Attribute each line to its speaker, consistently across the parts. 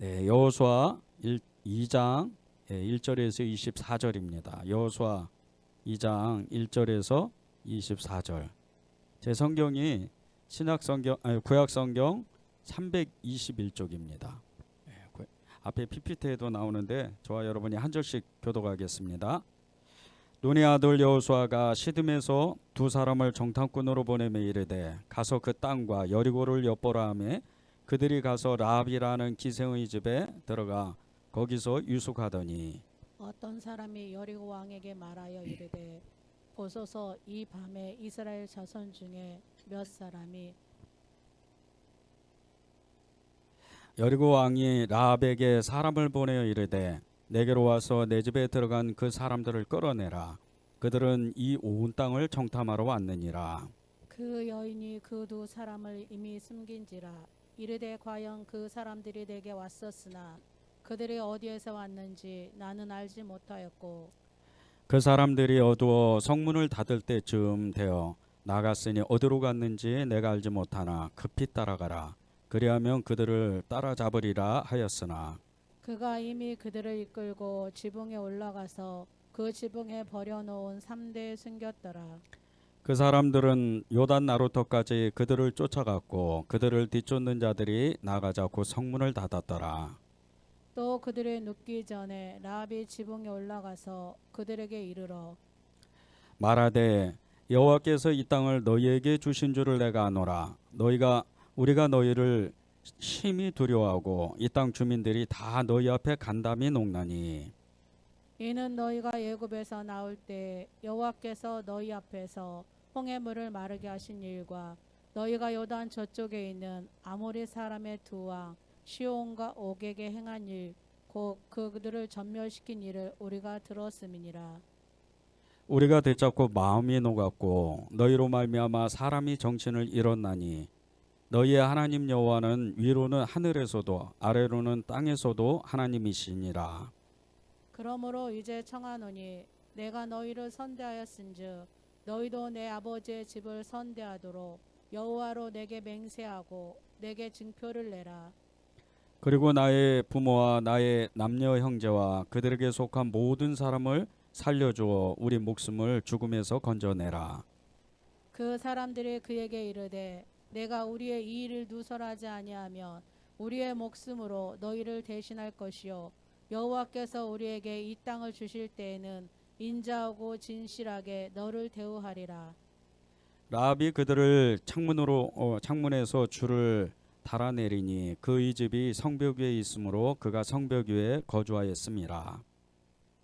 Speaker 1: 여호수아 2장 1절에서 24절입니다. 여호수아 2장 1절에서 24절. 제 성경이 구약 성경 321쪽입니다. 앞에 PPT에도 나오는데 저와 여러분이 한 절씩 교독하겠습니다. 눈의 아들 여호수아가 시딤에서 두 사람을 정탐꾼으로 보내며 이르되 가서 그 땅과 여리고를 엿보라 하매 그들이 가서 라합이라는 기생의 집에 들어가 거기서 유숙하더니
Speaker 2: 어떤 사람이 여리고 왕에게 말하여 이르되 보소서 이 밤에 이스라엘 자손 중에 몇 사람이
Speaker 1: 여리고 왕이 라합에게 사람을 보내어 이르되 내게로 와서 내 집에 들어간 그 사람들을 끌어내라. 그들은 이 온 땅을 정탐하러 왔느니라.
Speaker 2: 그 여인이 그 두 사람을 이미 숨긴지라. 이르되 과연 그 사람들이 내게 왔었으나 그들이 어디에서 왔는지 나는 알지 못하였고
Speaker 1: 그 사람들이 어두워 성문을 닫을 때쯤 되어 나갔으니 어디로 갔는지 내가 알지 못하나 급히 따라가라. 그리하면 그들을 따라잡으리라 하였으나
Speaker 2: 그가 이미 그들을 이끌고 지붕에 올라가서 그 지붕에 버려놓은 삼대에 숨겼더라.
Speaker 1: 그 사람들은 요단 나루터까지 그들을 쫓아갔고 그들을 뒤쫓는 자들이 나가자 곧 성문을 닫았더라.
Speaker 2: 또 그들이 눕기 전에 라합이 지붕에 올라가서 그들에게 이르러
Speaker 1: 말하되 여호와께서 이 땅을 너희에게 주신 줄을 내가 아노라. 우리가 너희를 심히 두려워하고 이 땅 주민들이 다 너희 앞에 간담이 녹나니
Speaker 2: 이는 너희가 애굽에서 나올 때 여호와께서 너희 앞에서 홍해 물을 마르게 하신 일과 너희가 요단 저쪽에 있는 아모리 사람의 두 왕 시온과 옥에게 행한 일 곧 그들을 전멸시킨 일을 우리가 들었음이니라.
Speaker 1: 우리가 되잡고 마음이 녹았고 너희로 말미암아 사람이 정신을 잃었나니 너희의 하나님 여호와는 위로는 하늘에서도 아래로는 땅에서도 하나님이시니라.
Speaker 2: 그러므로 이제 청하노니 내가 너희를 선대하였은즉 너희도 내 아버지의 집을 선대하도록 여호와로 내게 맹세하고 내게 증표를 내라.
Speaker 1: 그리고 나의 부모와 나의 남녀 형제와 그들에게 속한 모든 사람을 살려주어 우리 목숨을 죽음에서 건져내라.
Speaker 2: 그 사람들이 그에게 이르되 내가 우리의 이 일을 누설하지 아니하면 우리의 목숨으로 너희를 대신할 것이요 여호와께서 우리에게 이 땅을 주실 때에는 인자하고 진실하게 너를 대우하리라.
Speaker 1: 라합이 그들을 창문에서 줄을 달아내리니 그의 집이 성벽 위에 있으므로 그가 성벽 위에 거주하였음이라.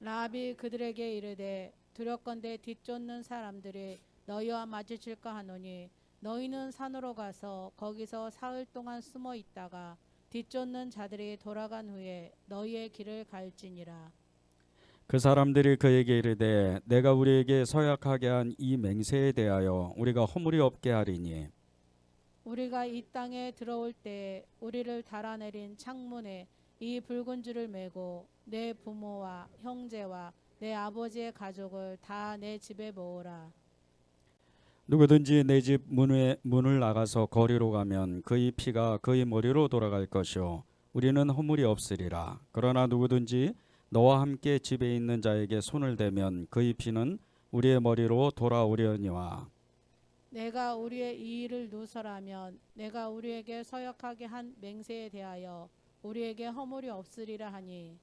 Speaker 2: 라합이 그들에게 이르되 두렵건대 뒤쫓는 사람들이 너희와 마주칠까 하노니 너희는 산으로 가서 거기서 사흘 동안 숨어 있다가 뒤쫓는 자들이 돌아간 후에 너희의 길을 갈지니라.
Speaker 1: 그 사람들이 그에게 이르되 내가 우리에게 서약하게 한 이 맹세에 대하여 우리가 허물이 없게 하리니
Speaker 2: 우리가 이 땅에 들어올 때 우리를 달아내린 창문에 이 붉은 줄을 메고 내 부모와 형제와 내 아버지의 가족을 다 내 집에 모으라.
Speaker 1: 누구든지 내 집 문을 나가서 거리로 가면 그의 피가 그의 머리로 돌아갈 것이요 우리는 허물이 없으리라. 그러나 누구든지 너와 함께 집에 있는 자에게 손을 대면 그의 피는 우리의 머리로 돌아오려니와
Speaker 2: 내가 우리의 이 일을 누설하면 내가 우리에게 서약하게 한 맹세에 대하여 우리에게 허물이 없으리라 하니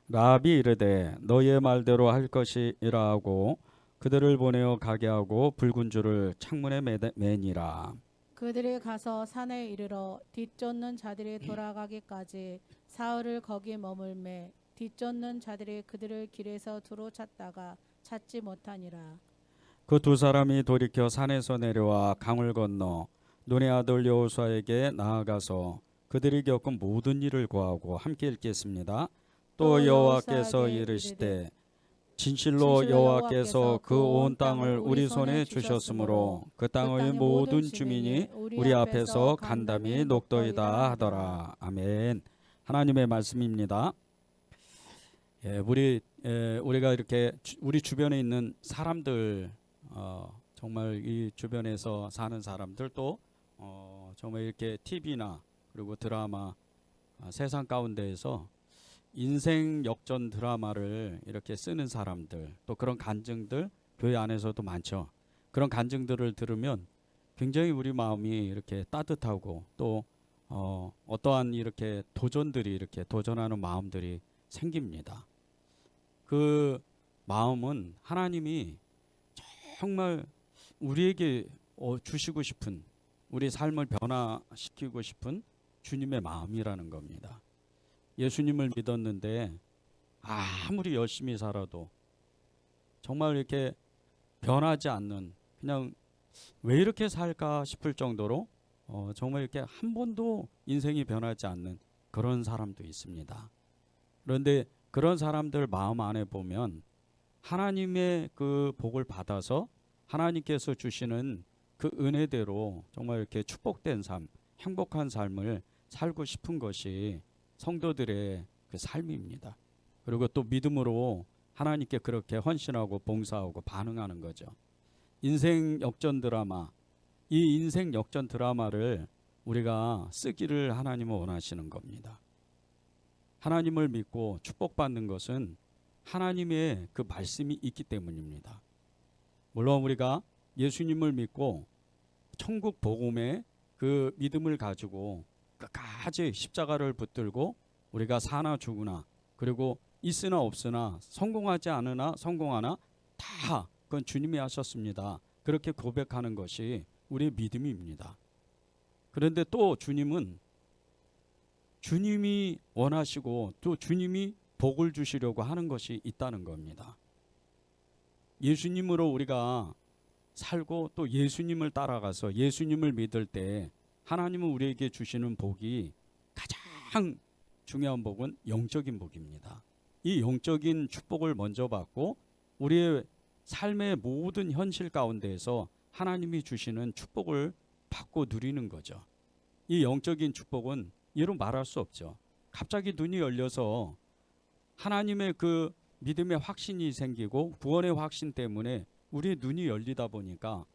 Speaker 1: 라합이 이르되 너희의 말대로 할 것이라 하고 그들을 보내어 가게 하고 붉은 줄을 창문에 매니라.
Speaker 2: 그들이 가서 산에 이르러 뒤쫓는 자들이 돌아가기까지 사흘을 거기 머물매 뒤쫓는 자들이 그들을 길에서 두루 찾다가 찾지 못하니라.
Speaker 1: 그 두 사람이 돌이켜 산에서 내려와 강을 건너 눈의 아들 여호수아에게 나아가서 그들이 겪은 모든 일을 고하고 함께 읽겠습니다. 또 여호와께서 이르시되 진실로 여호와께서 그 온 땅을 우리 손에 주셨으므로 그 땅의 모든 주민이 우리 앞에서 간담이 녹더이다 하더라. 아멘. 하나님의 말씀입니다. 우리가 이렇게 우리 주변에 있는 사람들 정말 이 주변에서 사는 사람들 또 정말 이렇게 TV나 그리고 드라마 세상 가운데에서 인생 역전 드라마를 이렇게 쓰는 사람들, 또 그런 간증들 교회 안에서도 많죠. 그런 간증들을 들으면 굉장히 우리 마음이 이렇게 따뜻하고 또 어떠한 이렇게 도전들이 이렇게 도전하는 마음들이 생깁니다. 그 마음은 하나님이 정말 우리에게 주시고 싶은, 우리 삶을 변화시키고 싶은 주님의 마음이라는 겁니다. 예수님을 믿었는데 아무리 열심히 살아도 정말 이렇게 변하지 않는, 그냥 왜 이렇게 살까 싶을 정도로 정말 이렇게 한 번도 인생이 변하지 않는 그런 사람도 있습니다. 그런데 그런 사람들 마음 안에 보면 하나님의 그 복을 받아서 하나님께서 주시는 그 은혜대로 정말 이렇게 축복된 삶, 행복한 삶을 살고 싶은 것이 성도들의 그 삶입니다. 그리고 또 믿음으로 하나님께 그렇게 헌신하고 봉사하고 반응하는 거죠. 인생 역전 드라마, 이 인생 역전 드라마를 우리가 쓰기를 하나님은 원하시는 겁니다. 하나님을 믿고 축복받는 것은 하나님의 그 말씀이 있기 때문입니다. 물론 우리가 예수님을 믿고 천국 복음의 그 믿음을 가지고 끝까지 십자가를 붙들고 우리가 사나 죽으나, 그리고 있으나 없으나, 성공하지 않으나 성공하나 다 그건 주님이 하셨습니다. 그렇게 고백하는 것이 우리의 믿음입니다. 그런데 또 주님은 주님이 원하시고 또 주님이 복을 주시려고 하는 것이 있다는 겁니다. 예수님으로 우리가 살고 또 예수님을 따라가서 예수님을 믿을 때 하나님은 우리에게 주시는 복이 가장 중요한 복은 영적인 복입니다. 이 영적인 축복을 먼저 받고 우리의 삶의 모든 현실 가운데에서 하나님이 주시는 축복을 받고 누리는 거죠. 이 영적인 축복은 이루 말할 수 없죠. 갑자기 눈이 열려서 하나님의 그 믿음의 확신이 생기고 구원의 확신 때문에 우리의 눈이 열리다 보니까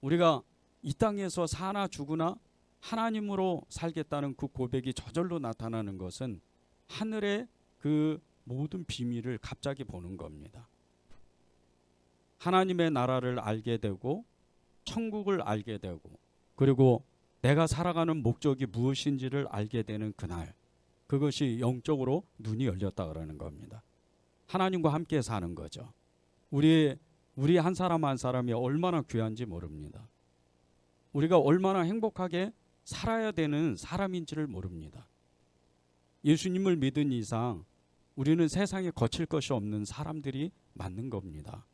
Speaker 1: 우리가 이 땅에서 사나 죽으나 하나님으로 살겠다는 그 고백이 저절로 나타나는 것은 하늘의 그 모든 비밀을 갑자기 보는 겁니다. 하나님의 나라를 알게 되고 천국을 알게 되고 그리고 내가 살아가는 목적이 무엇인지를 알게 되는 그날, 그것이 영적으로 눈이 열렸다 그러는 겁니다. 하나님과 함께 사는 거죠. 우리 한 사람 한 사람이 얼마나 귀한지 모릅니다. 우리가 얼마나 행복하게 살아야 되는 사람인지를 모릅니다. 예수님을 믿은 이상 우리는 세상에 거칠 것이 없는 사람들이 맞는 겁니다.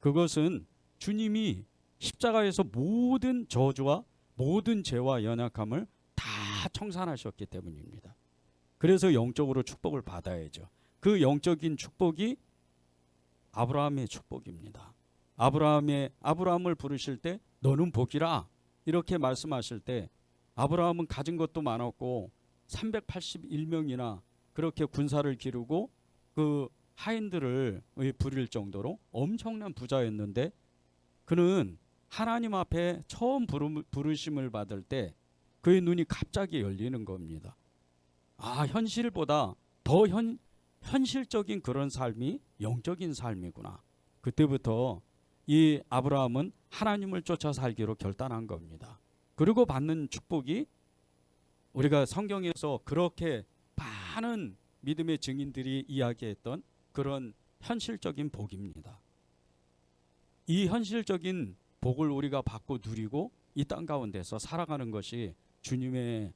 Speaker 1: 그것은 주님이 십자가에서 모든 저주와 모든 죄와 연약함을 다 청산하셨기 때문입니다. 그래서 영적으로 축복을 받아야죠. 그 영적인 축복이 아브라함의 축복입니다. 아브라함을 부르실 때 너는 복이라 이렇게 말씀하실 때 아브라함은 가진 것도 많았고 381명이나 그렇게 군사를 기르고 그 하인들을 부릴 정도로 엄청난 부자였는데 그는 하나님 앞에 처음 부르심을 받을 때 그의 눈이 갑자기 열리는 겁니다. 아, 현실보다 더 현실적인 그런 삶이 영적인 삶이구나. 그때부터 이 아브라함은 하나님을 쫓아 살기로 결단한 겁니다. 그리고 받는 축복이 우리가 성경에서 그렇게 많은 믿음의 증인들이 이야기했던 그런 현실적인 복입니다. 이 현실적인 복을 우리가 받고 누리고 이 땅 가운데서 살아가는 것이 주님의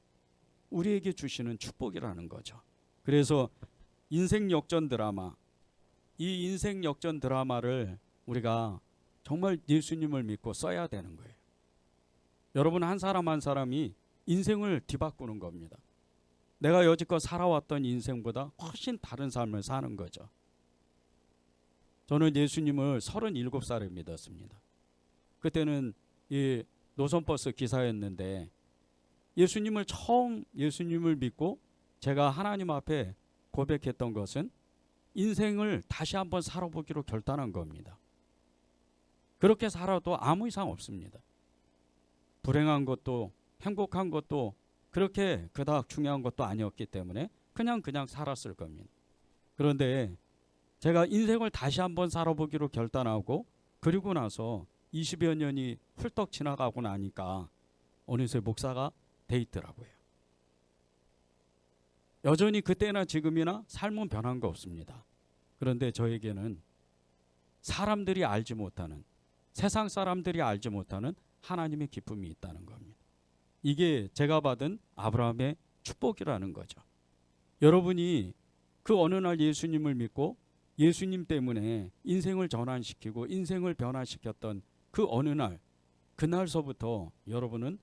Speaker 1: 우리에게 주시는 축복이라는 거죠. 그래서 인생 역전 드라마, 이 인생 역전 드라마를 우리가 정말 예수님을 믿고 써야 되는 거예요. 여러분 한 사람 한 사람이 인생을 뒤바꾸는 겁니다. 내가 여지껏 살아왔던 인생보다 훨씬 다른 삶을 사는 거죠. 저는 예수님을 37살에 믿었습니다. 그때는 이 노선버스 기사였는데 예수님을 믿고 제가 하나님 앞에 고백했던 것은 인생을 다시 한번 살아보기로 결단한 겁니다. 그렇게 살아도 아무 이상 없습니다. 불행한 것도 행복한 것도 그렇게 그닥 중요한 것도 아니었기 때문에 그냥 살았을 겁니다. 그런데 제가 인생을 다시 한번 살아보기로 결단하고 그리고 나서 20여 년이 훌떡 지나가고 나니까 어느새 목사가 돼 있더라고요. 여전히 그때나 지금이나 삶은 변한 거 없습니다. 그런데 저에게는 사람들이 알지 못하는, 세상 사람들이 알지 못하는 하나님의 기쁨이 있다는 겁니다. 이게 제가 받은 아브라함의 축복이라는 거죠. 여러분이 그 어느 날 예수님을 믿고 예수님 때문에 인생을 전환시키고 인생을 변화시켰던 그 어느 날, 그날서부터 여러분은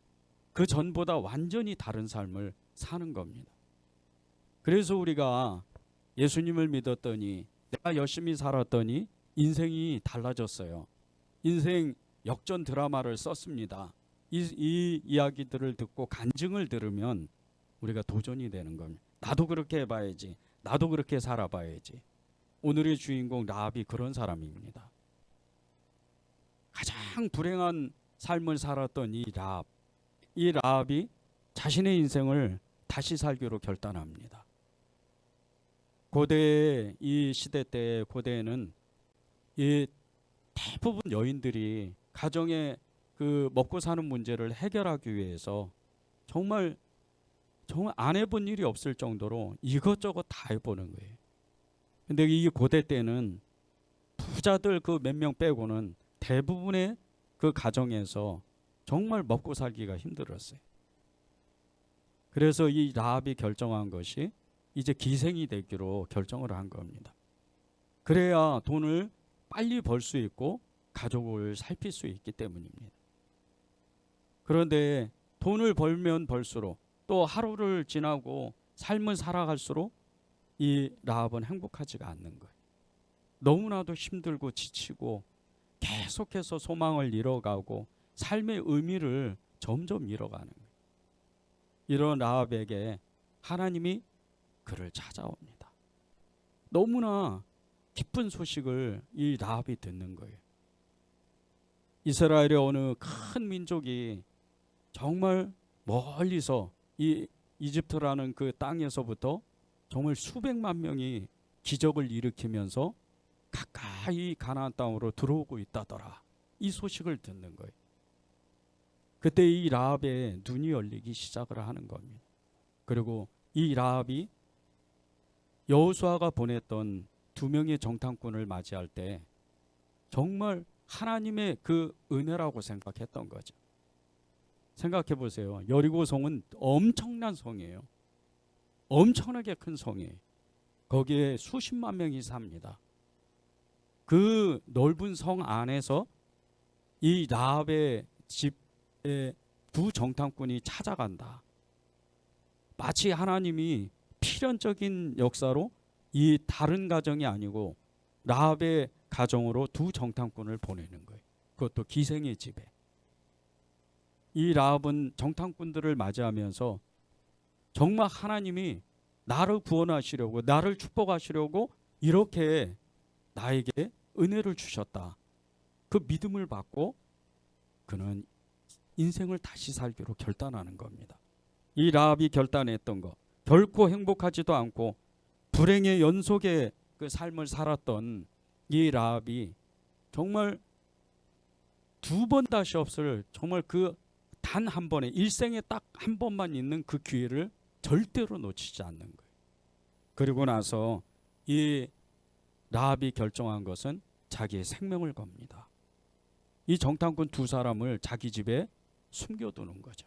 Speaker 1: 그 전보다 완전히 다른 삶을 사는 겁니다. 그래서 우리가 예수님을 믿었더니, 내가 열심히 살았더니 인생이 달라졌어요. 인생 역전 드라마를 썼습니다. 이 이야기들을 듣고 간증을 들으면 우리가 도전이 되는 겁니다. 나도 그렇게 해봐야지. 나도 그렇게 살아봐야지. 오늘의 주인공 라합이 그런 사람입니다. 가장 불행한 삶을 살았던 이 라합이 자신의 인생을 다시 살기로 결단합니다. 고대 이 시대 때 고대에는 이 대부분 여인들이 가정의 그 먹고 사는 문제를 해결하기 위해서 정말 안 해본 일이 없을 정도로 이것저것 다 해보는 거예요. 근데 이 고대 때는 부자들 그 몇 명 빼고는 대부분의 그 가정에서 정말 먹고 살기가 힘들었어요. 그래서 이 라합이 결정한 것이 이제 기생이 되기로 결정을 한 겁니다. 그래야 돈을 빨리 벌 수 있고 가족을 살필 수 있기 때문입니다. 그런데 돈을 벌면 벌수록 또 하루를 지나고 삶을 살아갈수록 이 라합은 행복하지가 않는 거예요. 너무나도 힘들고 지치고 계속해서 소망을 잃어가고 삶의 의미를 점점 잃어가는 거예요. 이런 라합에게 하나님이 그를 찾아옵니다. 너무나 기쁜 소식을 이 라합이 듣는 거예요. 이스라엘의 어느 큰 민족이 정말 멀리서 이 이집트라는 그 땅에서부터 정말 수백만 명이 기적을 일으키면서 가까이 가나안 땅으로 들어오고 있다더라. 이 소식을 듣는 거예요. 그때 이 라합의 눈이 열리기 시작을 하는 겁니다. 그리고 이 라합이 여호수아가 보냈던 2명의 정탐꾼을 맞이할 때 정말 하나님의 그 은혜라고 생각했던 거죠. 생각해 보세요. 여리고성은 엄청난 성이에요. 엄청나게 큰 성이에요. 거기에 수십만 명이 삽니다. 그 넓은 성 안에서 이 라합의 집에 2 정탐꾼이 찾아간다. 마치 하나님이 필연적인 역사로 이 다른 가정이 아니고 라합의 가정으로 2 정탐꾼을 보내는 거예요. 그것도 기생의 집에. 이 라합은 정탐꾼들을 맞이하면서 정말 하나님이 나를 구원하시려고, 나를 축복하시려고 이렇게 나에게 은혜를 주셨다. 그 믿음을 받고 그는 인생을 다시 살기로 결단하는 겁니다. 이 라합이 결단했던 것, 결코 행복하지도 않고 불행의 연속의 그 삶을 살았던 이 라합이 정말 2번 다시 없을, 정말 그 단 한 번에, 일생에 딱 한 번만 있는 그 기회를 절대로 놓치지 않는 거예요. 그리고 나서 이 라합이 결정한 것은 자기의 생명을 겁니다. 이 정탐꾼 2 사람을 자기 집에 숨겨두는 거죠.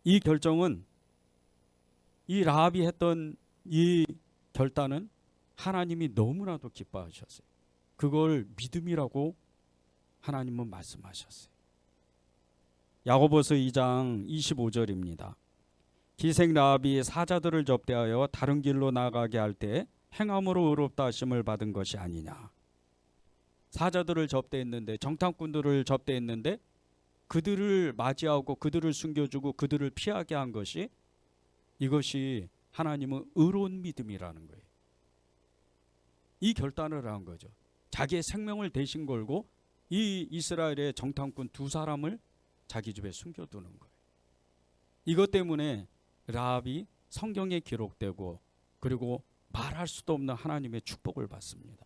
Speaker 1: 이 결정은, 이 라합이 했던 이 결단은 하나님이 너무나도 기뻐하셨어요. 그걸 믿음이라고 하나님은 말씀하셨어요. 야고보서 2장 25절입니다. 기생 라합이 사자들을 접대하여 다른 길로 나가게 할 때 행함으로 의롭다 하심을 받은 것이 아니냐. 사자들을 접대했는데, 정탐꾼들을 접대했는데 그들을 맞이하고 그들을 숨겨주고 그들을 피하게 한 것이, 이것이 하나님은 의로운 믿음이라는 거예요. 이 결단을 한 거죠. 자기의 생명을 대신 걸고 이 이스라엘의 정탐꾼 2 사람을 자기 집에 숨겨두는 거예요. 이것 때문에 라합이 성경에 기록되고 그리고 말할 수도 없는 하나님의 축복을 받습니다.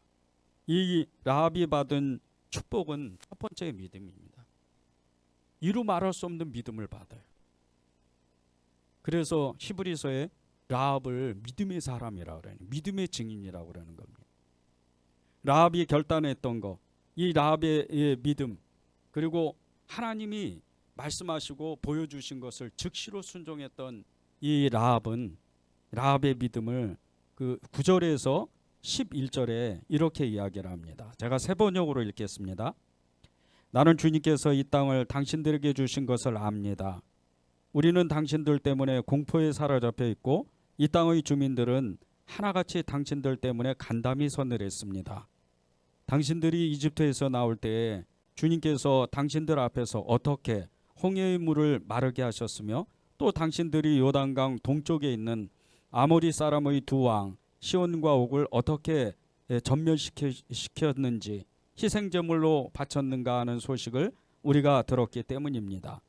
Speaker 1: 이 라합이 받은 축복은 첫 번째 믿음입니다. 이루 말할 수 없는 믿음을 받아요. 그래서 히브리서에 라합을 믿음의 사람이라고 그래요. 믿음의 증인이라고 그러는 겁니다. 라합이 결단했던 것, 이 라합의 믿음, 그리고 하나님이 말씀하시고 보여주신 것을 즉시로 순종했던 이 라합은 라합의 믿음을 그 9절에서 11절에 이렇게 이야기를 합니다. 제가 세 번역으로 읽겠습니다. 나는 주님께서 이 땅을 당신들에게 주신 것을 압니다. 우리는 당신들 때문에 공포에 사로잡혀 있고 이 땅의 주민들은 하나같이 당신들 때문에 간담이 서늘했습니다. 당신들이 이집트에서 나올 때에 주님께서 당신들 앞에서 어떻게 홍해의 물을 마르게 하셨으며 또 당신들이 요단강 동쪽에 있는 아모리 사람의 두 왕 시온과 옥을 어떻게 전멸시켰는지 희생제물로 바쳤는가 하는 소식을 우리가 들었기 때문입니다.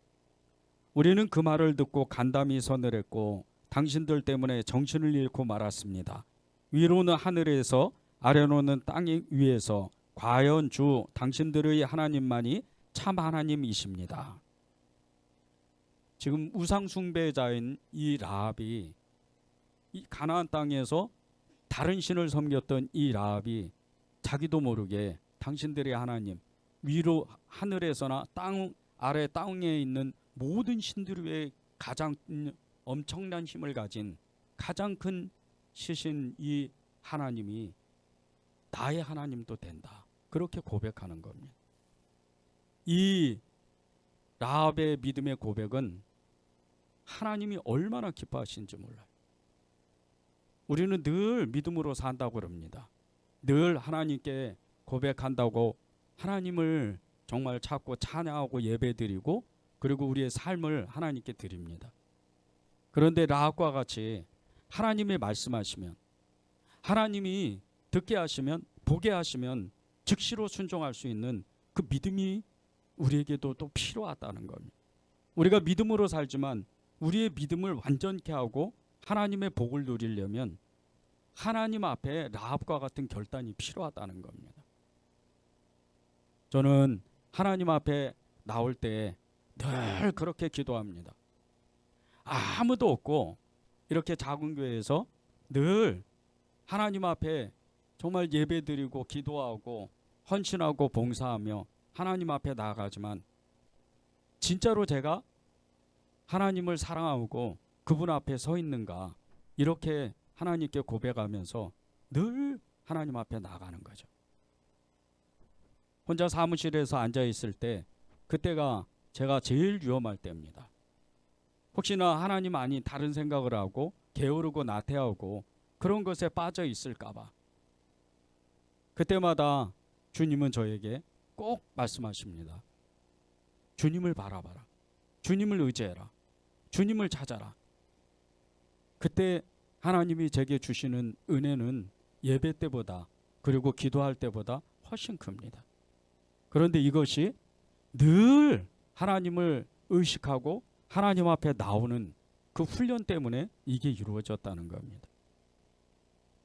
Speaker 1: 우리는 그 말을 듣고 간담이 서늘했고 당신들 때문에 정신을 잃고 말았습니다. 위로는 하늘에서 아래로는 땅 위에서 과연 주 당신들의 하나님만이 참 하나님이십니다. 지금 우상 숭배자인 이 라합이 이 가나안 땅에서 다른 신을 섬겼던 이 라합이 자기도 모르게 당신들의 하나님, 위로 하늘에서나 땅 아래 땅에 있는 모든 신들 외에 가장 엄청난 힘을 가진 가장 큰 신신 이 하나님이 나의 하나님도 된다. 그렇게 고백하는 겁니다. 이 라합의 믿음의 고백은 하나님이 얼마나 기뻐하시는지 몰라요. 우리는 늘 믿음으로 산다고 그럽니다. 늘 하나님께 고백한다고 하나님을 정말 찾고 찬양하고 예배드리고 그리고 우리의 삶을 하나님께 드립니다. 그런데 라합과 같이 하나님이 말씀하시면 하나님이 듣게 하시면 보게 하시면 즉시로 순종할 수 있는 그 믿음이 우리에게도 또 필요하다는 겁니다. 우리가 믿음으로 살지만 우리의 믿음을 완전케 하고 하나님의 복을 누리려면 하나님 앞에 라합과 같은 결단이 필요하다는 겁니다. 저는 하나님 앞에 나올 때 늘 그렇게 기도합니다. 아무도 없고 이렇게 작은 교회에서 늘 하나님 앞에 정말 예배드리고 기도하고 헌신하고 봉사하며 하나님 앞에 나아가지만 진짜로 제가 하나님을 사랑하고 그분 앞에 서 있는가 이렇게 하나님께 고백하면서 늘 하나님 앞에 나가는 거죠. 혼자 사무실에서 앉아 있을 때 그때가 제가 제일 위험할 때입니다. 혹시나 하나님 아닌 다른 생각을 하고 게으르고 나태하고 그런 것에 빠져 있을까 봐. 그때마다 주님은 저에게 꼭 말씀하십니다. 주님을 바라봐라. 주님을 의지해라. 주님을 찾아라. 그때 하나님이 제게 주시는 은혜는 예배 때보다 그리고 기도할 때보다 훨씬 큽니다. 그런데 이것이 늘 하나님을 의식하고 하나님 앞에 나오는 그 훈련 때문에 이게 이루어졌다는 겁니다.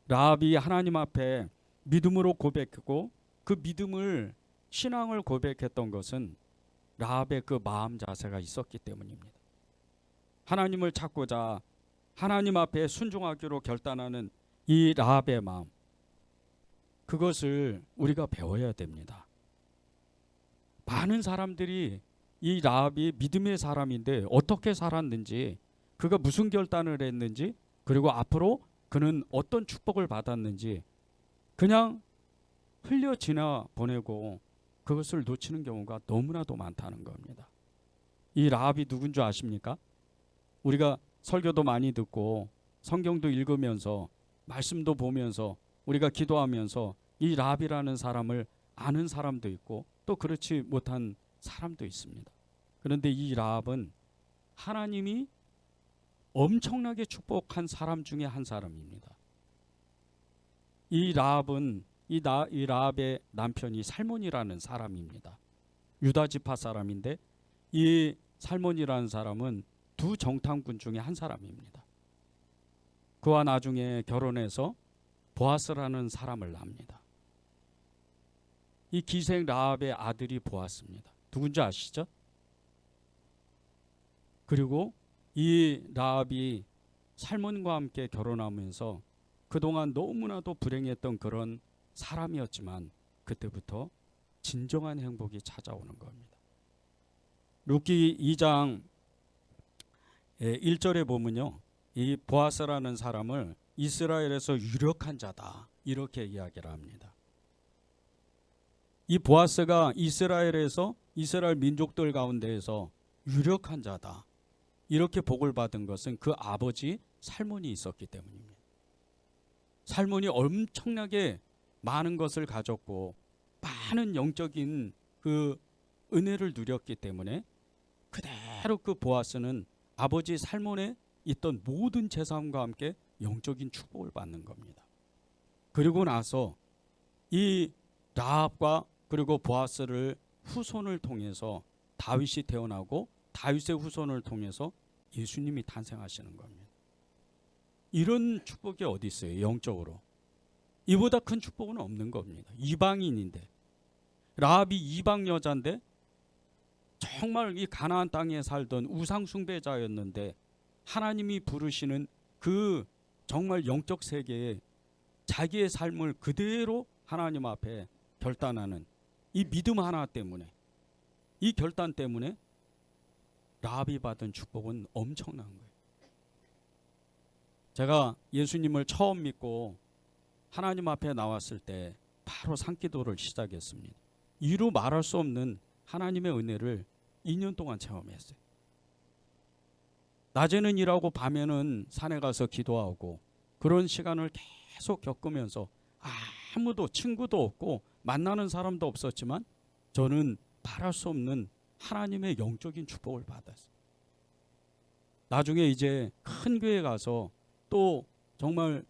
Speaker 1: 라합이 하나님 앞에 믿음으로 고백했고 그 믿음을 신앙을 고백했던 것은 라합의 그 마음 자세가 있었기 때문입니다. 하나님을 찾고자 하나님 앞에 순종하기로 결단하는 이 라합의 마음, 그것을 우리가 배워야 됩니다. 많은 사람들이 이 라합이 믿음의 사람인데 어떻게 살았는지, 그가 무슨 결단을 했는지, 그리고 앞으로 그는 어떤 축복을 받았는지 그냥 흘려 지나 보내고 그것을 놓치는 경우가 너무나도 많다는 겁니다. 이 라합이 누군 줄 아십니까? 우리가 설교도 많이 듣고 성경도 읽으면서 말씀도 보면서 우리가 기도하면서 이 라합이라는 사람을 아는 사람도 있고 또 그렇지 못한 사람도 있습니다. 그런데 이 라합은 하나님이 엄청나게 축복한 사람 중에 한 사람입니다. 이 라합은 이 라합의 남편이 살몬이라는 사람입니다. 유다 지파 사람인데 이 살몬이라는 사람은 두 정탐꾼 중에 한 사람입니다. 그와 나중에 결혼해서 보아스라는 사람을 낳습니다. 이 기생 라합의 아들이 보아스입니다. 누군지 아시죠? 그리고 이 라합이 살몬과 함께 결혼하면서 그동안 너무나도 불행했던 그런 사람이었지만 그때부터 진정한 행복이 찾아오는 겁니다. 룻기 2장 1절에 보면요, 이 보아스라는 사람을 이스라엘에서 유력한 자다 이렇게 이야기를 합니다. 이 보아스가 이스라엘에서 이스라엘 민족들 가운데에서 유력한 자다 이렇게 복을 받은 것은 그 아버지 살몬이 있었기 때문입니다. 살몬이 엄청나게 많은 것을 가졌고 많은 영적인 그 은혜를 누렸기 때문에 그대로 그 보아스는 아버지 살몬에 있던 모든 재산과 함께 영적인 축복을 받는 겁니다. 그리고 나서 이 라합과 그리고 보아스를 후손을 통해서 다윗이 태어나고 다윗의 후손을 통해서 예수님이 탄생하시는 겁니다. 이런 축복이 어디 있어요? 영적으로. 이보다 큰 축복은 없는 겁니다. 이방인인데, 라합이 이방 여자인데 정말 이 가나안 땅에 살던 우상 숭배자였는데 하나님이 부르시는 그 정말 영적 세계에 자기의 삶을 그대로 하나님 앞에 결단하는 이 믿음 하나 때문에, 이 결단 때문에 라합이 받은 축복은 엄청난 거예요. 제가 예수님을 처음 믿고 하나님 앞에 나왔을 때 바로 산기도를 시작했습니다. 이루 말할 수 없는 하나님의 은혜를 2년 동안 체험했어요. 낮에는 일하고 밤에는 산에 가서 기도하고 그런 시간을 계속 겪으면서 아무도 친구도 없고 만나는 사람도 없었지만 저는 말할 수 없는 하나님의 영적인 축복을 받았어요. 나중에 이제 큰 교회 가서 또 정말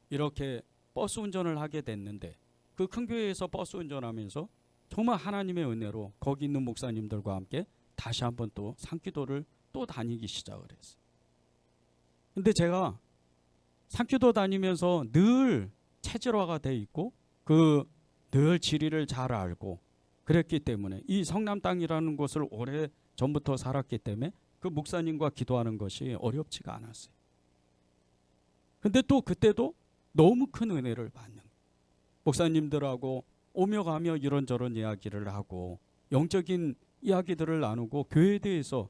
Speaker 1: 이렇게 버스 운전을 하게 됐는데 그 큰 교회에서 버스 운전하면서 정말 하나님의 은혜로 거기 있는 목사님들과 함께 다시 한번 또 산기도를 또 다니기 시작을 했어요. 근데 제가 산기도 다니면서 늘 체질화가 돼 있고 그 늘 지리를 잘 알고 그랬기 때문에 이 성남 땅이라는 곳을 오래 전부터 살았기 때문에 그 목사님과 기도하는 것이 어렵지가 않았어요. 근데 또 그때도 너무 큰 은혜를 받는 거예요. 목사님들하고 오며 가며 이런저런 이야기를 하고 영적인 이야기들을 나누고 교회에 대해서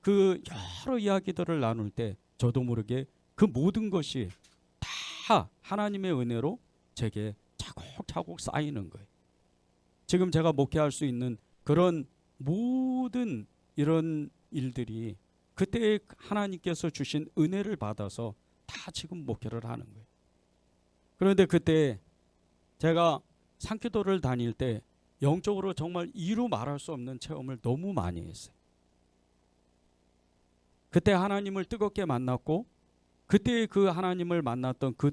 Speaker 1: 그 여러 이야기들을 나눌 때 저도 모르게 그 모든 것이 다 하나님의 은혜로 제게 차곡차곡 쌓이는 거예요. 지금 제가 목회할 수 있는 그런 모든 이런 일들이 그때 하나님께서 주신 은혜를 받아서 다 지금 목회를 하는 거예요. 그런데 그때 제가 산기도를 다닐 때 영적으로 정말 이루 말할 수 없는 체험을 너무 많이 했어요. 그때 하나님을 뜨겁게 만났고 그때 그 하나님을 만났던 그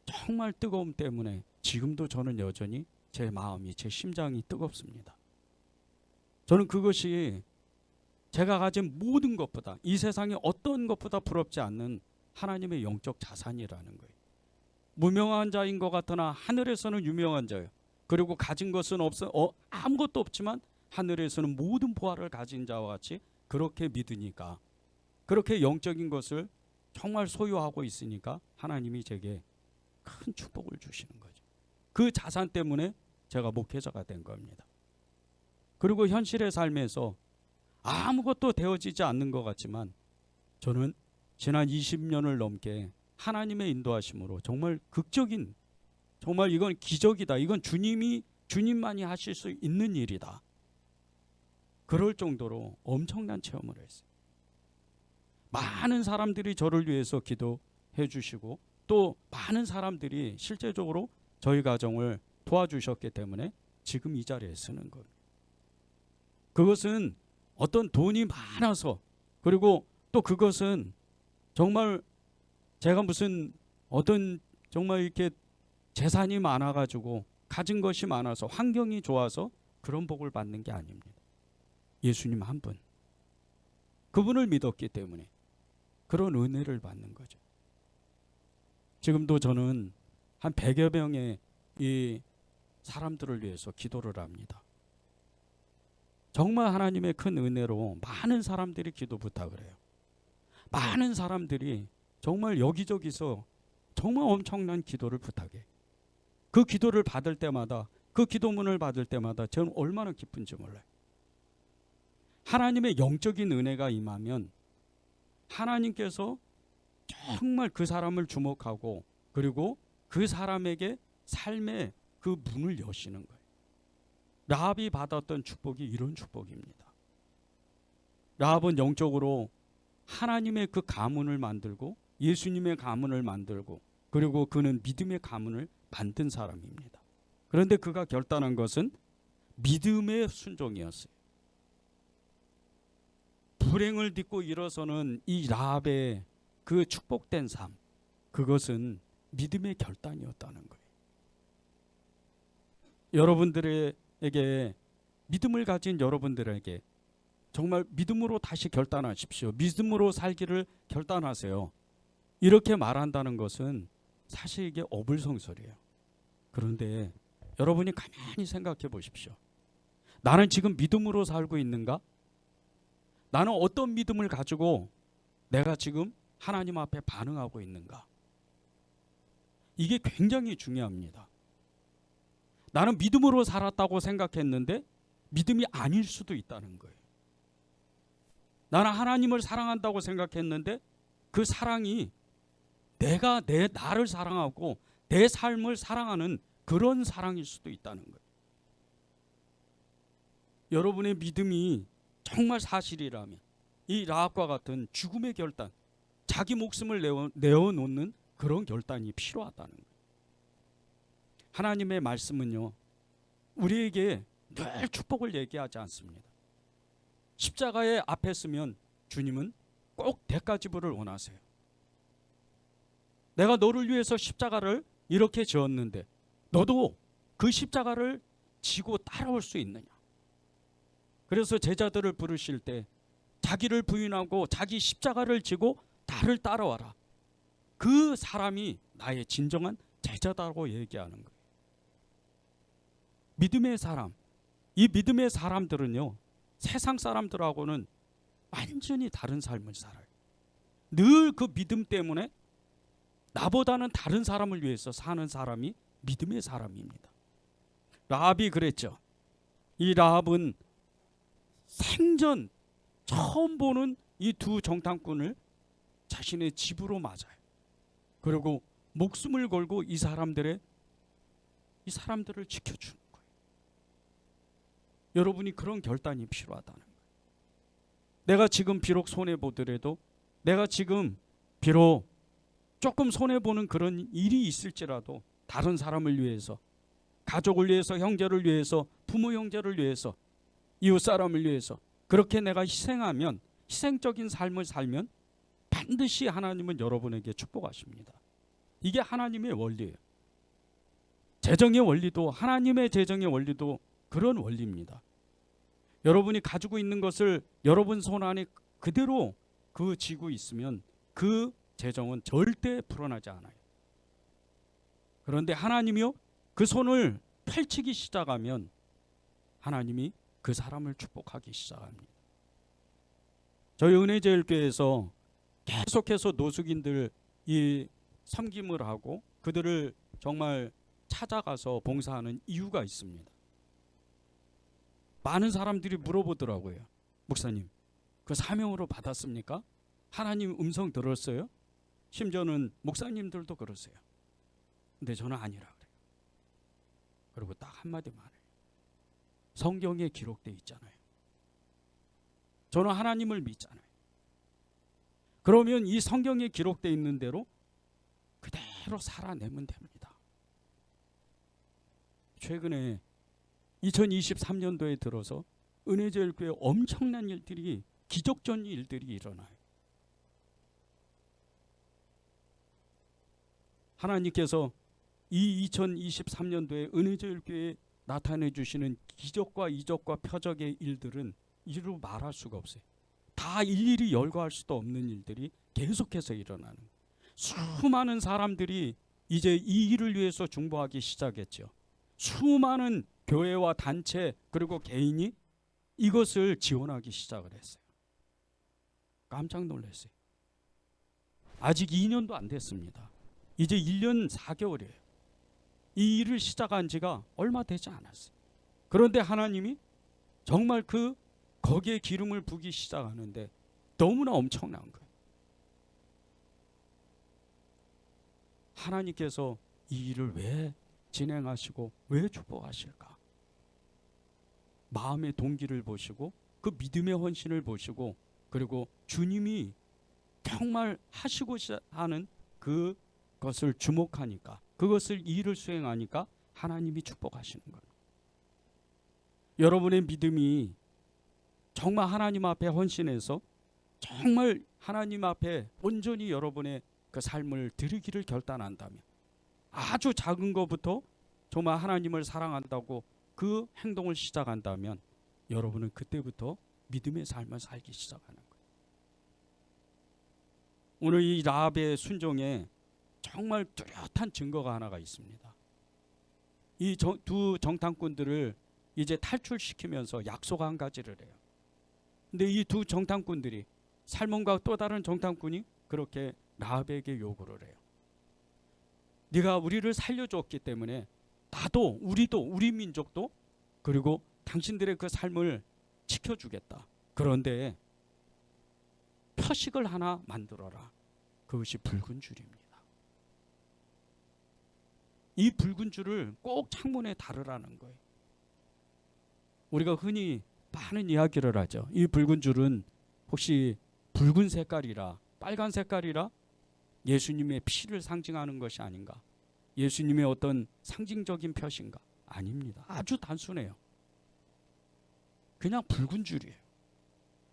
Speaker 1: 정말 뜨거움 때문에 지금도 저는 여전히 제 마음이 제 심장이 뜨겁습니다. 저는 그것이 제가 가진 모든 것보다 이 세상의 어떤 것보다 부럽지 않는 하나님의 영적 자산이라는 거예요. 무명한 자인 것 같으나 하늘에서는 유명한 자예요. 그리고 가진 것은 아무것도 없지만 하늘에서는 모든 보화를 가진 자와 같이 그렇게 믿으니까 그렇게 영적인 것을 정말 소유하고 있으니까 하나님이 제게 큰 축복을 주시는 거죠. 그 자산 때문에 제가 목회자가 된 겁니다. 그리고 현실의 삶에서 아무것도 되어지지 않는 것 같지만 저는 지난 20년을 넘게 하나님의 인도하심으로 정말 극적인, 정말 이건 기적이다. 이건 주님만이 하실 수 있는 일이다. 그럴 정도로 엄청난 체험을 했어요. 많은 사람들이 저를 위해서 기도해 주시고 또 많은 사람들이 실제적으로 저희 가정을 도와주셨기 때문에 지금 이 자리에 서는 겁니다. 그것은 어떤 돈이 많아서 그리고 또 그것은 정말 제가 무슨 어떤 정말 이렇게 재산이 많아가지고 가진 것이 많아서 환경이 좋아서 그런 복을 받는 게 아닙니다. 예수님 한 분. 그분을 믿었기 때문에 그런 은혜를 받는 거죠. 지금도 저는 한 100여 명의 이 사람들을 위해서 기도를 합니다. 정말 하나님의 큰 은혜로 많은 사람들이 기도 부탁을 해요. 많은 사람들이 정말 여기저기서 정말 엄청난 기도를 부탁해. 그 기도를 받을 때마다, 그 기도문을 받을 때마다 저는 얼마나 기쁜지 몰라요. 하나님의 영적인 은혜가 임하면 하나님께서 정말 그 사람을 주목하고 그리고 그 사람에게 삶의 그 문을 여시는 거예요. 라합이 받았던 축복이 이런 축복입니다. 라합은 영적으로 하나님의 그 가문을 만들고 예수님의 가문을 만들고 그리고 그는 믿음의 가문을 만든 사람입니다. 그런데 그가 결단한 것은 믿음의 순종이었어요. 불행을 딛고 일어서는 이 라합의 그 축복된 삶, 그것은 믿음의 결단이었다는 거예요. 여러분들에게, 믿음을 가진 여러분들에게 정말 믿음으로 다시 결단하십시오. 믿음으로 살기를 결단하세요. 이렇게 말한다는 것은 사실 이게 어불성설이에요. 그런데 여러분이 가만히 생각해 보십시오. 나는 지금 믿음으로 살고 있는가? 나는 어떤 믿음을 가지고 내가 지금 하나님 앞에 반응하고 있는가? 이게 굉장히 중요합니다. 나는 믿음으로 살았다고 생각했는데 믿음이 아닐 수도 있다는 거예요. 나는 하나님을 사랑한다고 생각했는데 그 사랑이 내가 나를 사랑하고 내 삶을 사랑하는 그런 사랑일 수도 있다는 거예요. 여러분의 믿음이 정말 사실이라면 이 라합과 같은 죽음의 결단, 자기 목숨을 내어놓는 그런 결단이 필요하다는 거예요. 하나님의 말씀은요, 우리에게 늘 축복을 얘기하지 않습니다. 십자가의 앞에 서면 주님은 꼭 대가지불을 원하세요. 내가 너를 위해서 십자가를 이렇게 지었는데 너도 그 십자가를 지고 따라올 수 있느냐? 그래서 제자들을 부르실 때 자기를 부인하고 자기 십자가를 지고 나를 따라와라. 그 사람이 나의 진정한 제자다라고 얘기하는 거예요. 믿음의 사람, 이 믿음의 사람들은요, 세상 사람들하고는 완전히 다른 삶을 살아요. 늘 그 믿음 때문에 나보다는 다른 사람을 위해서 사는 사람이 믿음의 사람입니다. 라합이 그랬죠. 이 라합은 생전 처음 보는 이 두 정탐꾼을 자신의 집으로 맞아요. 그리고 목숨을 걸고 이 사람들을 지켜주는 거예요. 여러분이 그런 결단이 필요하다는 거예요. 내가 지금 비록 손해보더라도, 내가 지금 비록 조금 손해보는 그런 일이 있을지라도 다른 사람을 위해서, 가족을 위해서, 형제를 위해서, 부모 형제를 위해서, 이웃 사람을 위해서 그렇게 내가 희생하면, 희생적인 삶을 살면 반드시 하나님은 여러분에게 축복하십니다. 이게 하나님의 원리예요. 재정의 원리도, 하나님의 재정의 원리도 그런 원리입니다. 여러분이 가지고 있는 것을 여러분 손 안에 그대로 그 쥐고 있으면 그 재정은 절대 불어나지 않아요. 그런데 하나님이요, 그 손을 펼치기 시작하면 하나님이 그 사람을 축복하기 시작합니다. 저희 은혜제일교회에서 계속해서 노숙인들 이 섬김을 하고 그들을 정말 찾아가서 봉사하는 이유가 있습니다. 많은 사람들이 물어보더라고요. 목사님, 그 사명으로 받았습니까? 하나님 음성 들었어요? 심지어는 목사님들도 그러세요. 근데 저는 아니라 그래요. 그리고 딱 한마디만 해요. 성경에 기록되어 있잖아요. 저는 하나님을 믿잖아요. 그러면 이 성경에 기록되어 있는 대로 그대로 살아내면 됩니다. 최근에 2023년도에 들어서 은혜제일교회에 엄청난 일들이, 기적적인 일들이 일어나요. 하나님께서 이 2023년도에 은혜제일교회에 나타내 주시는 기적과 이적과 표적의 일들은 이루 말할 수가 없어요. 다 일일이 열거할 수도 없는 일들이 계속해서 일어나는 거예요. 수많은 사람들이 이제 이 일을 위해서 중보하기 시작했죠. 수많은 교회와 단체 그리고 개인이 이것을 지원하기 시작을 했어요. 깜짝 놀랐어요. 아직 2년도 안 됐습니다. 이제 1년 4개월이에요. 이 일을 시작한 지가 얼마 되지 않았어요. 그런데 하나님이 정말 거기에 기름을 부기 시작하는데 너무나 엄청난 거예요. 하나님께서 이 일을 왜 진행하시고 왜 축복하실까? 마음의 동기를 보시고 그 믿음의 헌신을 보시고 그리고 주님이 정말 하시고 하는 그것을 주목하니까 그것을 이 일을 수행하니까 하나님이 축복하시는 거예요. 여러분의 믿음이 정말 하나님 앞에 헌신해서 정말 하나님 앞에 온전히 여러분의 그 삶을 드리기를 결단한다면 아주 작은 것부터 정말 하나님을 사랑한다고 그 행동을 시작한다면 여러분은 그때부터 믿음의 삶을 살기 시작하는 거예요. 오늘 이 라합의 순종에 정말 뚜렷한 증거가 하나가 있습니다. 이 두 정탐꾼들을 이제 탈출시키면서 약속 한 가지를 해요. 근데 이 두 정탐꾼들이 살몬과 또 다른 정탐꾼이 그렇게 라합에게 요구를 해요. 네가 우리를 살려줬기 때문에 나도 우리도 우리 민족도 그리고 당신들의 그 삶을 지켜주겠다. 그런데 표식을 하나 만들어라. 그것이 붉은 줄입니다. 이 붉은 줄을 꼭 창문에 달으라는 거예요. 우리가 흔히 많은 이야기를 하죠. 이 붉은 줄은 혹시 붉은 색깔이라 빨간 색깔이라 예수님의 피를 상징하는 것이 아닌가? 예수님의 어떤 상징적인 표시인가? 아닙니다. 아주 단순해요. 그냥 붉은 줄이에요.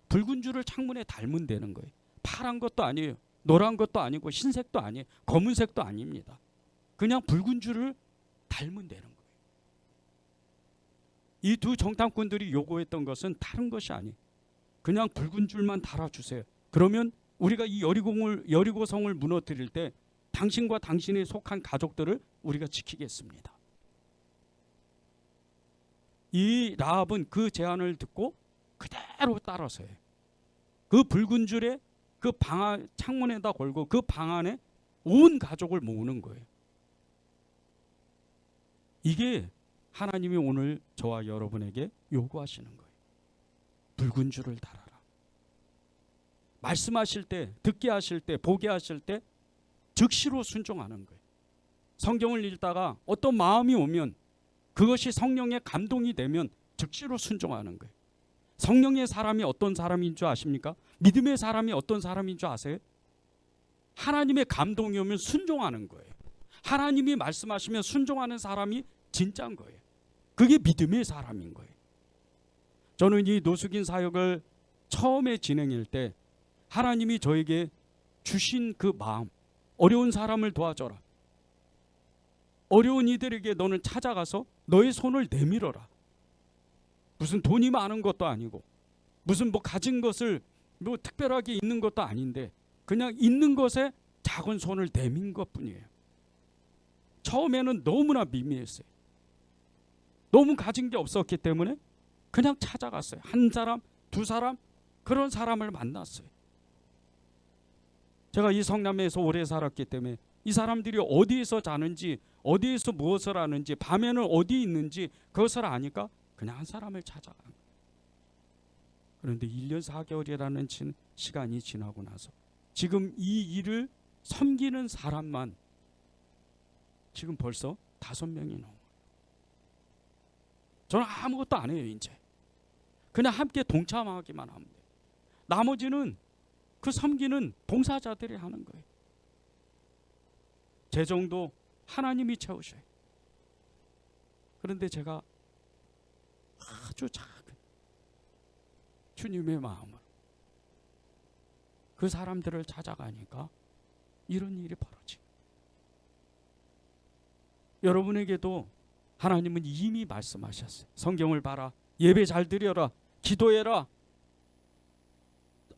Speaker 1: 붉은 줄을 창문에 달면 되는 거예요. 파란 것도 아니에요. 노란 것도 아니고 흰색도 아니에요. 검은색도 아닙니다. 그냥 붉은 줄을 달면 되는 거예요. 이 두 정탐꾼들이 요구했던 것은 다른 것이 아니에요. 그냥 붉은 줄만 달아주세요. 그러면 우리가 이 여리고성을 무너뜨릴 때 당신과 당신에 속한 가족들을 우리가 지키겠습니다. 이 라합은 그 제안을 듣고 그대로 따라서요. 그 붉은 줄에 그 방 창문에다 걸고 그 방 안에 온 가족을 모으는 거예요. 이게 하나님이 오늘 저와 여러분에게 요구하시는 거예요. 붉은 줄을 달아라. 말씀하실 때, 듣게 하실 때, 보게 하실 때 즉시로 순종하는 거예요. 성경을 읽다가 어떤 마음이 오면 그것이 성령의 감동이 되면 즉시로 순종하는 거예요. 성령의 사람이 어떤 사람인 줄 아십니까? 믿음의 사람이 어떤 사람인 줄 아세요? 하나님의 감동이 오면 순종하는 거예요. 하나님이 말씀하시면 순종하는 사람이 진짜인 거예요. 그게 믿음의 사람인 거예요. 저는 이 노숙인 사역을 처음에 진행할 때 하나님이 저에게 주신 그 마음, 어려운 사람을 도와줘라. 어려운 이들에게 너는 찾아가서 너의 손을 내밀어라. 무슨 돈이 많은 것도 아니고 무슨 뭐 가진 것을 뭐 특별하게 있는 것도 아닌데 그냥 있는 것에 작은 손을 내민 것뿐이에요. 처음에는 너무나 미미했어요. 너무 가진 게 없었기 때문에 그냥 찾아갔어요. 한 사람, 두 사람 그런 사람을 만났어요. 제가 이 성남에서 오래 살았기 때문에 이 사람들이 어디에서 자는지 어디에서 무엇을 하는지 밤에는 어디 있는지 그것을 아니까 그냥 한 사람을 찾아간 거예요. 그런데 1년 4개월이라는 시간이 지나고 나서 지금 이 일을 섬기는 사람만 지금 벌써 5명이 넘어요. 저는 아무것도 안 해요. 이제 그냥 함께 동참하기만 하면 돼요. 나머지는 그 섬기는 봉사자들이 하는 거예요. 재정도 하나님이 채우셔요. 그런데 제가 아주 작은 주님의 마음으로 그 사람들을 찾아가니까 이런 일이 벌어지고, 여러분에게도 하나님은 이미 말씀하셨어요. 성경을 봐라, 예배 잘 드려라, 기도해라,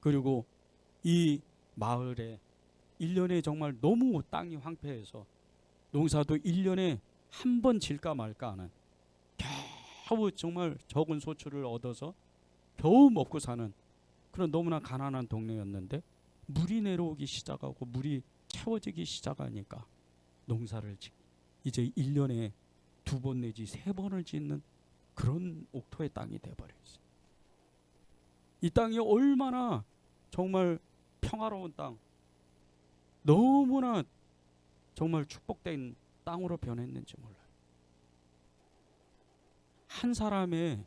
Speaker 1: 그리고 이 마을에 1년에 정말 너무 땅이 황폐해서 농사도 1년에 한 번 질까 말까 하는, 겨우 정말 적은 소출을 얻어서 겨우 먹고 사는 그런 너무나 가난한 동네였는데, 물이 내려오기 시작하고 물이 채워지기 시작하니까 농사를 이제 1년에 2번 내지 3번을 짓는 그런 옥토의 땅이 돼버렸어요. 이 땅이 얼마나 정말 평화로운 땅, 너무나 정말 축복된 땅으로 변했는지 몰라요. 한 사람의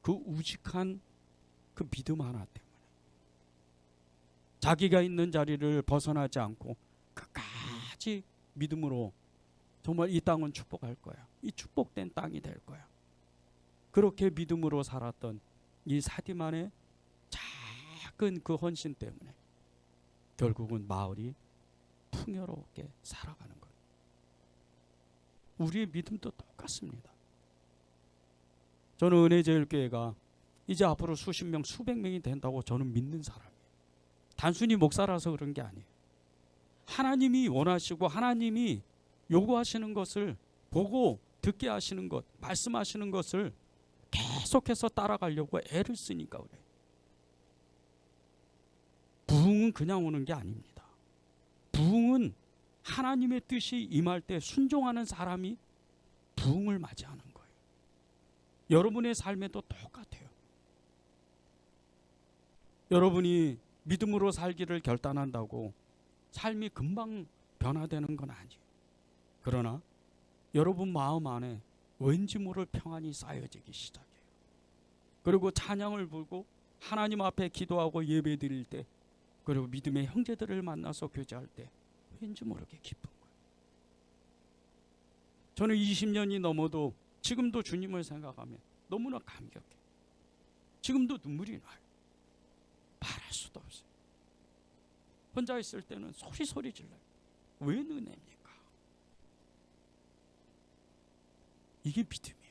Speaker 1: 그 우직한 그 믿음 하나 때문에 자기가 있는 자리를 벗어나지 않고 끝까지 믿음으로 정말 이 땅은 축복할 거야, 이 축복된 땅이 될 거야, 그렇게 믿음으로 살았던 이 사디만의 작은 그 헌신 때문에 결국은 마을이 풍요롭게 살아가는 거예요. 우리의 믿음도 똑같습니다. 저는 은혜제일교회가 이제 앞으로 수십 명, 수백 명이 된다고 저는 믿는 사람이에요. 단순히 목사라서 그런 게 아니에요. 하나님이 원하시고 하나님이 요구하시는 것을 보고 듣게 하시는 것, 말씀하시는 것을 계속해서 따라가려고 애를 쓰니까 그래요. 부흥은 그냥 오는 게 아닙니다. 부흥은 하나님의 뜻이 임할 때 순종하는 사람이 부흥을 맞이하는 거예요. 여러분의 삶에도 똑같아요. 여러분이 믿음으로 살기를 결단한다고 삶이 금방 변화되는 건 아니에요. 그러나 여러분 마음 안에 왠지 모를 평안이 쌓여지기 시작해요. 그리고 찬양을 부르고 하나님 앞에 기도하고 예배 드릴 때, 그리고 믿음의 형제들을 만나서 교제할 때 왠지 모르게 기쁜 거예요. 저는 20년이 넘어도 지금도 주님을 생각하면 너무나 감격해요. 지금도 눈물이 나요. 말할 수도 없어요. 혼자 있을 때는 소리 질러요. 왜 은혜입니까? 이게 믿음이에요.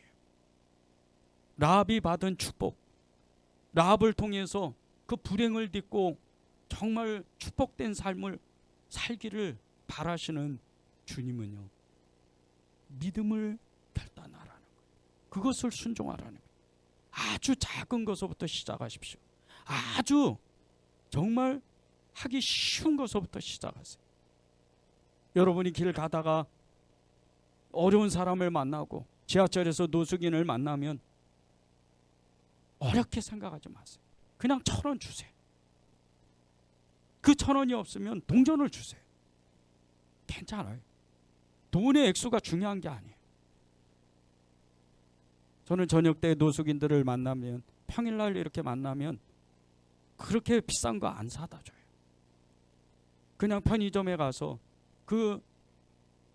Speaker 1: 라합이 받은 축복, 라합을 통해서 그 불행을 딛고 정말 축복된 삶을 살기를 바라시는 주님은요, 믿음을 결단하라는 거예요. 그것을 순종하라는 거예요. 아주 작은 것부터 시작하십시오. 아주 정말 하기 쉬운 것부터 시작하세요. 여러분이 길 가다가 어려운 사람을 만나고 지하철에서 노숙인을 만나면 어렵게 생각하지 마세요. 그냥 1,000원 주세요. 그 1,000원이 없으면 동전을 주세요. 괜찮아요. 돈의 액수가 중요한 게 아니에요. 저는 저녁 때 노숙인들을 만나면, 평일날 이렇게 만나면 그렇게 비싼 거 안 사다 줘요. 그냥 편의점에 가서 그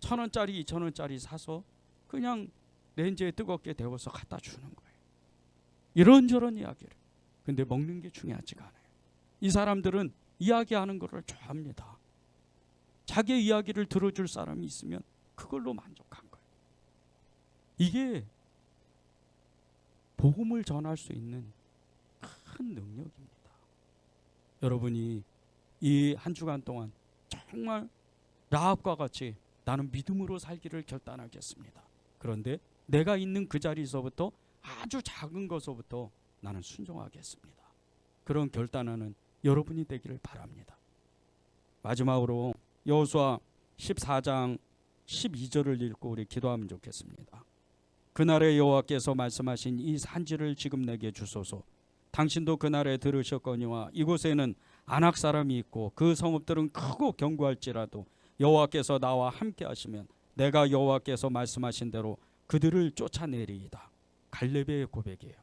Speaker 1: 1,000원짜리 2,000원짜리 사서 그냥 렌즈에 뜨겁게 데워서 갖다 주는 거예요. 이런저런 이야기를. 근데 먹는 게 중요하지가 않아요. 이 사람들은 이야기하는 것을 좋아합니다. 자기의 이야기를 들어줄 사람이 있으면 그걸로 만족한 거예요. 이게 복음을 전할 수 있는 큰 능력입니다. 여러분이 이 한 주간 동안 정말 라합과 같이 나는 믿음으로 살기를 결단하겠습니다. 그런데 내가 있는 그 자리에서부터 아주 작은 것부터 나는 순종하겠습니다. 그런 결단하는 여러분이 되기를 바랍니다. 마지막으로 여호수아 14장 12절을 읽고 우리 기도하면 좋겠습니다. 그날에 여호와께서 말씀하신 이 산지를 지금 내게 주소서. 당신도 그날에 들으셨거니와 이곳에는 아낙 사람이 있고 그 성읍들은 크고 견고할지라도 여호와께서 나와 함께 하시면 내가 여호와께서 말씀하신 대로 그들을 쫓아내리이다. 갈렙의 고백이에요.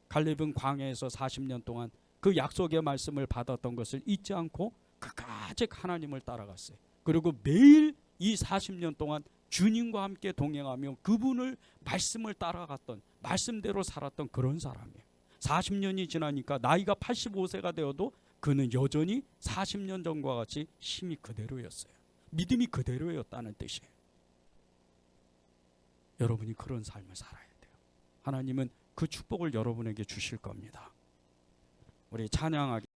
Speaker 1: 갈렙은 광야에서 40년 동안 그 약속의 말씀을 받았던 것을 잊지 않고 끝까지 하나님을 따라갔어요. 그리고 매일 이 40년 동안 주님과 함께 동행하며 그분을 말씀을 따라갔던, 말씀대로 살았던 그런 사람이에요. 40년이 지나니까 나이가 85세가 되어도 그는 여전히 40년 전과 같이 힘이 그대로였어요. 믿음이 그대로였다는 뜻이에요. 여러분이 그런 삶을 살아야 돼요. 하나님은 그 축복을 여러분에게 주실 겁니다. 우리 찬양하기